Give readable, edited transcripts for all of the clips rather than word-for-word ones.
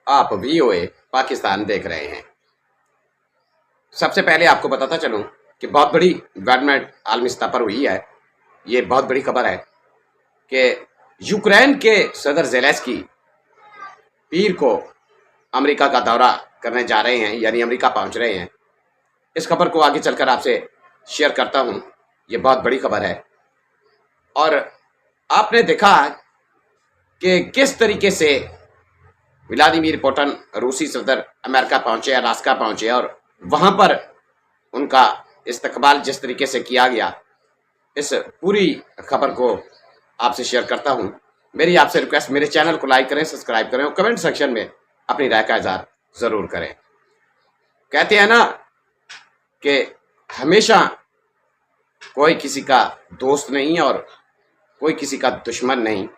आप वीओए पाकिस्तान देख रहे हैं। सबसे पहले आपको बताता चलूं कि बहुत बड़ी डेवलपमेंट आलमी सतह पर हुई है। ये बहुत बड़ी खबर है कि यूक्रेन के सदर ज़ेलेंस्की पीर को अमेरिका का दौरा करने जा रहे हैं, यानी अमेरिका पहुंच रहे हैं। इस खबर को आगे चलकर आपसे शेयर करता हूं। ये बहुत बड़ी खबर है और आपने देखा कि किस तरीके से व्लादिमीर पुतिन रूसी सदर अमेरिका पहुंचे, अलास्का पहुंचे और वहां पर उनका इस्तकबाल जिस तरीके से किया गया। इस पूरी खबर को आपसे शेयर करता हूं। मेरी आपसे रिक्वेस्ट, मेरे चैनल को लाइक करें, सब्सक्राइब करें और कमेंट सेक्शन में अपनी राय का इज़हार ज़रूर करें। कहते हैं ना कि हमेशा कोई किसी का दोस्त नहीं और कोई किसी का दुश्मन नहीं।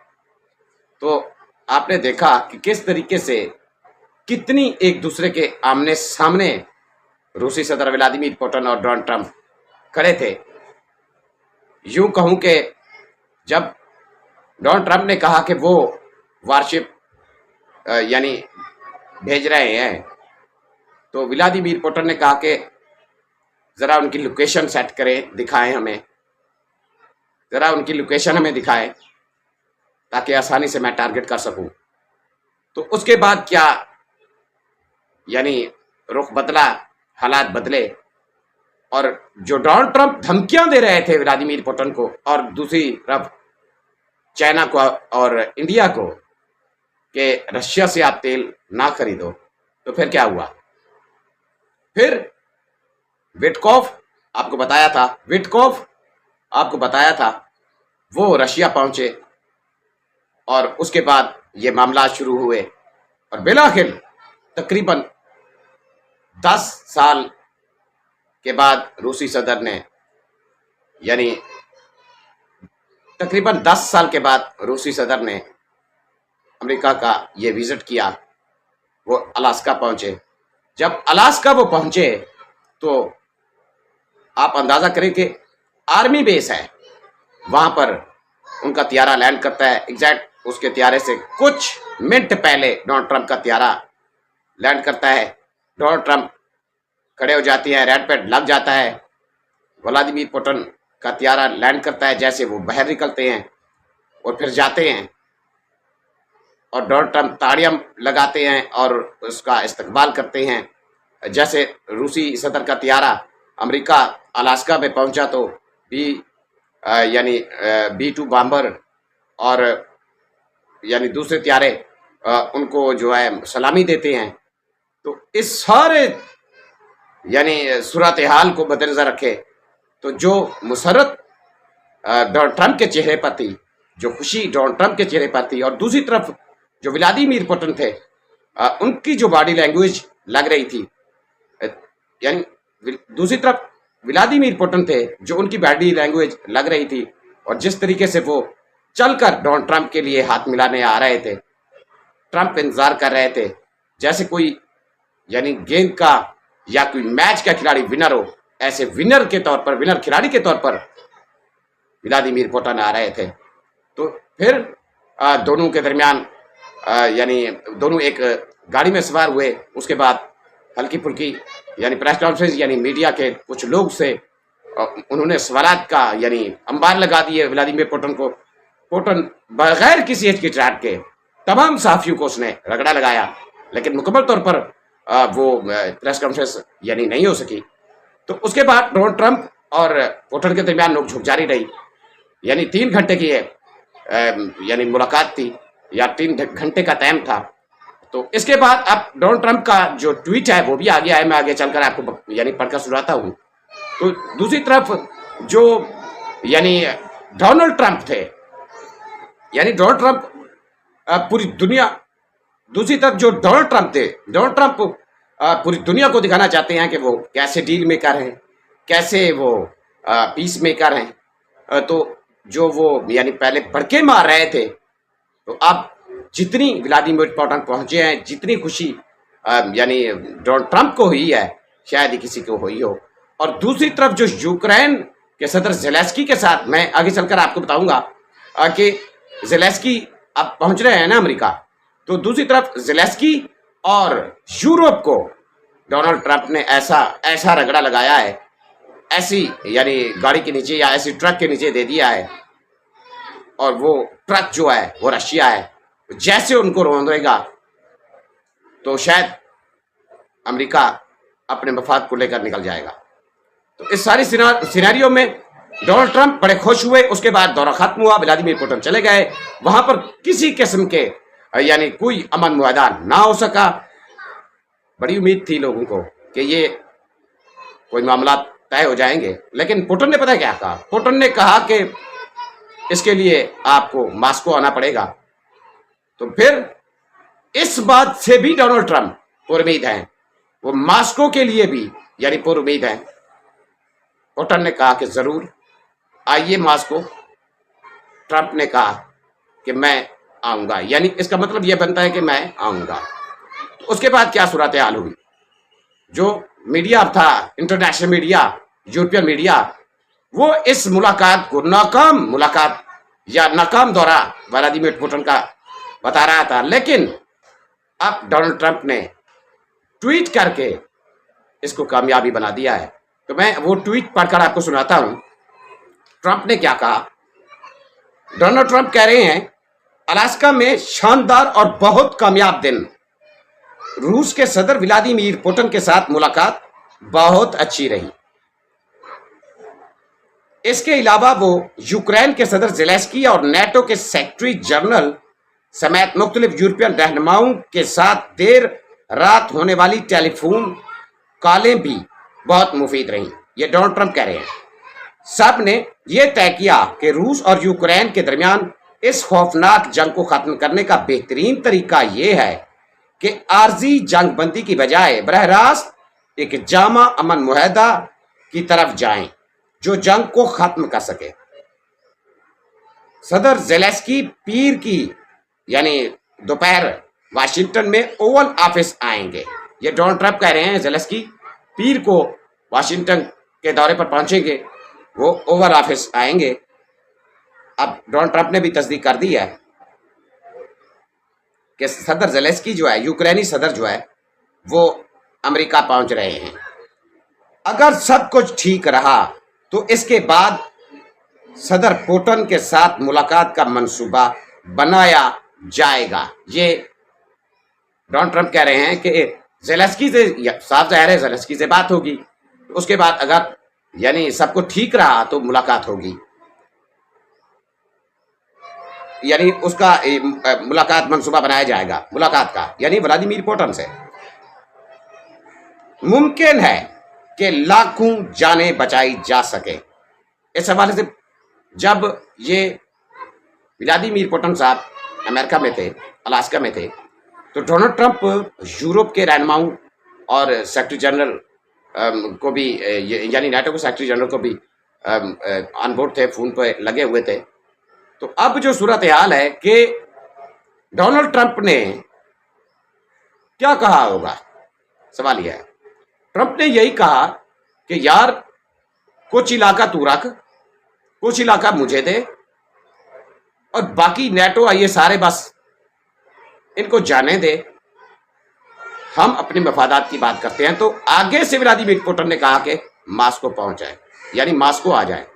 तो आपने देखा कि किस तरीके से कितनी एक दूसरे के आमने सामने रूसी सदर व्लादिमीर पुतिन और डोनाल्ड ट्रंप खड़े थे। यूं कहूं कि जब डोनाल्ड ट्रंप ने कहा कि वो वारशिप यानी भेज रहे हैं, तो व्लादिमीर पुतिन ने कहा कि ज़रा उनकी लोकेशन सेट करें, दिखाएं हमें, ज़रा उनकी लोकेशन हमें दिखाएं ताकि आसानी से मैं टारगेट कर सकूं। तो उसके बाद क्या यानी रुख बदला, हालात बदले और जो डोनाल्ड ट्रंप धमकियां दे रहे थे व्लादिमीर पुतिन को और दूसरी तरफ चाइना को और इंडिया को कि रशिया से आप तेल ना खरीदो, तो फिर क्या हुआ? फिर विटकॉफ आपको बताया था वो रशिया पहुंचे और उसके बाद ये मामला शुरू हुए और बिलाखिर तकरीबन 10 साल के बाद रूसी सदर ने, यानी तकरीबन 10 साल के बाद रूसी सदर ने अमेरिका का ये विजिट किया। वो अलास्का पहुंचे। जब अलास्का वो पहुंचे तो आप अंदाजा करें कि आर्मी बेस है, वहां पर उनका त्यारा लैंड करता है। एग्जैक्ट उसके त्यारे से कुछ मिनट पहले डोनाल्ड ट्रंप का त्यारा लैंड करता है। डोनाल्ड ट्रंप खड़े हो जाते हैं, रेड पैड लग जाता है। व्लादिमीर पुतिन का त्यारा लैंड करता है, जैसे वो बाहर निकलते हैं और फिर जाते हैं और डोनाल्ड ट्रंप ताड़ियां लगाते हैं और उसका इस्तकबाल करते हैं। जैसे रूसी सदर का त्यारा अमेरिका अलास्का में पहुंचा तो यानी B-2 बॉम्बर और यानी दूसरे त्यारे उनको जो है सलामी देते हैं। तो इस सारे यानी सूरत हाल को मद्देनजर रखे तो जो मुसरत डोनाल्ड ट्रंप के चेहरे पर थी, जो खुशी डोनाल्ड ट्रंप के चेहरे पर थी, और दूसरी तरफ जो व्लादिमीर पुतिन थे उनकी जो बॉडी लैंग्वेज लग रही थी, यानी दूसरी तरफ व्लादिमीर पुतिन थे जो उनकी बॉडी लैंग्वेज लग रही थी और जिस तरीके से वो चलकर डोनाल्ड ट्रंप के लिए हाथ मिलाने आ रहे थे, ट्रंप इंतजार कर रहे थे जैसे कोई यानी गेंद का या कोई मैच का खिलाड़ी विनर हो, ऐसे विनर खिलाड़ी के तौर पर व्लादिमीर पुतिन आ रहे थे। तो फिर दोनों के दरमियान यानी दोनों एक गाड़ी में सवार हुए। उसके बाद हल्की फुल्की यानी प्रेस कॉन्फ्रेंस, यानी मीडिया के कुछ लोग से उन्होंने सवालात का यानी अंबार लगा दिए व्लादिमीर पुतिन को। पुतिन बगैर किसी हिचकिचाहट के तमाम सहाफियों को उसने रगड़ा लगाया, लेकिन मुकम्मल तौर पर वो प्रेस कॉन्फ्रेंस यानी नहीं हो सकी। तो उसके बाद डोनाल्ड ट्रंप और पुतिन के दरमियान नोकझोंक जारी रही। यानी 3 घंटे की यानी मुलाकात थी या 3 घंटे का टाइम था। तो इसके बाद अब डोनाल्ड ट्रंप का जो ट्वीट है वो भी आ गया है, मैं आगे चलकर आपको यानी पढ़कर सुनाता हूँ। तो दूसरी तरफ जो यानी डोनाल्ड ट्रंप थे, यानी डोनाल्ड ट्रंप पूरी दुनिया, दूसरी तरफ जो डोनाल्ड ट्रंप थे, डोनाल्ड ट्रंप पूरी दुनिया को दिखाना चाहते हैं कि वो कैसे डील मेकर हैं, कैसे वो पीस मेकर हैं। तो जो वो यानी पहले भड़के मार रहे थे, तो अब जितनी व्लादिमीर पुतिन पहुंचे हैं, जितनी खुशी यानी डोनाल्ड ट्रंप को हुई है, शायद ही किसी को हुई हो। और दूसरी तरफ जो यूक्रेन के सदर ज़ेलेंस्की के साथ, मैं आगे चलकर आपको बताऊंगा कि ज़ेलेंस्की अब पहुंच रहे हैं ना अमेरिका, तो दूसरी तरफ ज़ेलेंस्की और यूरोप को डोनाल्ड ट्रंप ने ऐसा ऐसा रगड़ा लगाया है, ऐसी यानी गाड़ी के नीचे या ऐसी ट्रक के नीचे दे दिया है, और वो ट्रक जो है वो रशिया है। जैसे उनको रोंदेगा तो शायद अमेरिका अपने मफाद को लेकर निकल जाएगा। तो इस सारी सिनेरियो में डोनाल्ड ट्रंप बड़े खुश हुए। उसके बाद दौरा खत्म हुआ, व्लादिमीर पुतिन चले गए। वहां पर किसी किस्म के यानी कोई अमन मुआहदा ना हो सका। बड़ी उम्मीद थी लोगों को कि ये कोई मामला तय हो जाएंगे, लेकिन पुतिन ने पता क्या कहा? पुतिन ने कहा कि इसके लिए आपको मॉस्को आना पड़ेगा। तो फिर इस बात से भी डोनाल्ड ट्रंप पुरुमीद हैं, वो मॉस्को के लिए भी यानी पुरुमीद हैं। पुतिन ने कहा कि जरूर आइए मॉस्को। ट्रंप ने कहा कि मैं आऊंगा, यानी इसका मतलब यह बनता है कि मैं आऊंगा। तो उसके बाद क्या सूरत हाल हुई? जो मीडिया था, इंटरनेशनल मीडिया, यूरोपियन मीडिया, वो इस मुलाकात को नाकाम मुलाकात या नाकाम दौरा व्लादिमीर पुतिन का बता रहा था। लेकिन अब डोनाल्ड ट्रंप ने ट्वीट करके इसको कामयाबी बना दिया है। तो मैं वो ट्वीट पढ़कर आपको सुनाता हूं। ट्रंप ने क्या कहा? डोनाल्ड ट्रंप कह रहे हैं, अलास्का में शानदार और बहुत कामयाब दिन। रूस के सदर व्लादिमीर पुतिन के साथ मुलाकात बहुत अच्छी रही। इसके अलावा वो यूक्रेन के सदर ज़ेलेंस्की और नेटो के सेक्रेटरी जनरल समेत मुख्तलिफ यूरोपियन रहनुमाओं के साथ देर रात होने वाली टेलीफोन कॉलें भी बहुत मुफीद रहीं। ये डोनाल्ड ट्रंप कह रहे हैं। सब ने यह तय किया कि रूस और यूक्रेन के दरमियान इस खौफनाक जंग को खत्म करने का बेहतरीन तरीका यह है कि आर्जी जंगबंदी की बजाय बरह रास्त एक जामा अमन मुआहदा की तरफ जाएं जो जंग को खत्म कर सके। सदर ज़ेलेंस्की पीर की यानी दोपहर वाशिंगटन में ओवल ऑफिस आएंगे। ये डोनाल्ड ट्रंप कह रहे हैं ज़ेलेंस्की पीर को वाशिंगटन के दौरे पर पहुंचेंगे, वो ओवल ऑफिस आएंगे। अब डोनाल्ड ट्रंप ने भी तस्दीक कर दी है कि सदर ज़ेलेंस्की जो है, यूक्रेनी सदर जो है, वो अमेरिका पहुंच रहे हैं। अगर सब कुछ ठीक रहा तो इसके बाद सदर पुतिन के साथ मुलाकात का मंसूबा बनाया जाएगा। ये डोनाल्ड ट्रंप कह रहे हैं कि ज़ेलेंस्की से, साफ जाहिर है ज़ेलेंस्की से बात होगी, उसके बाद अगर यानी सब कुछ ठीक रहा तो मुलाकात होगी, यानी उसका मुलाकात मंसूबा बनाया जाएगा मुलाकात का, यानी व्लादिमीर पुतिन से। मुमकिन है कि लाखों जानें बचाई जा सके। इस हवाले से जब ये व्लादिमीर पुतिन साहब अमेरिका में थे, अलास्का में थे, तो डोनाल्ड ट्रंप यूरोप के रहनुमाओं और सेक्रेटरी जनरल को भी यानी नेटो के सेक्रेटरी जनरल को भी ऑन बोर्ड थे, फोन पे लगे हुए थे। तो अब जो सूरत हाल है कि डोनाल्ड ट्रंप ने क्या कहा होगा, सवाल यह है। ट्रंप ने यही कहा कि यार कुछ इलाका तू रख, कुछ इलाका मुझे दे, और बाकी नेटो ये सारे बस इनको जाने दे, हम अपने मफादात की बात करते हैं। तो आगे से व्लादिमीर पुतिन ने कहा कि मॉस्को पहुंच जाए, यानी मॉस्को आ जाए।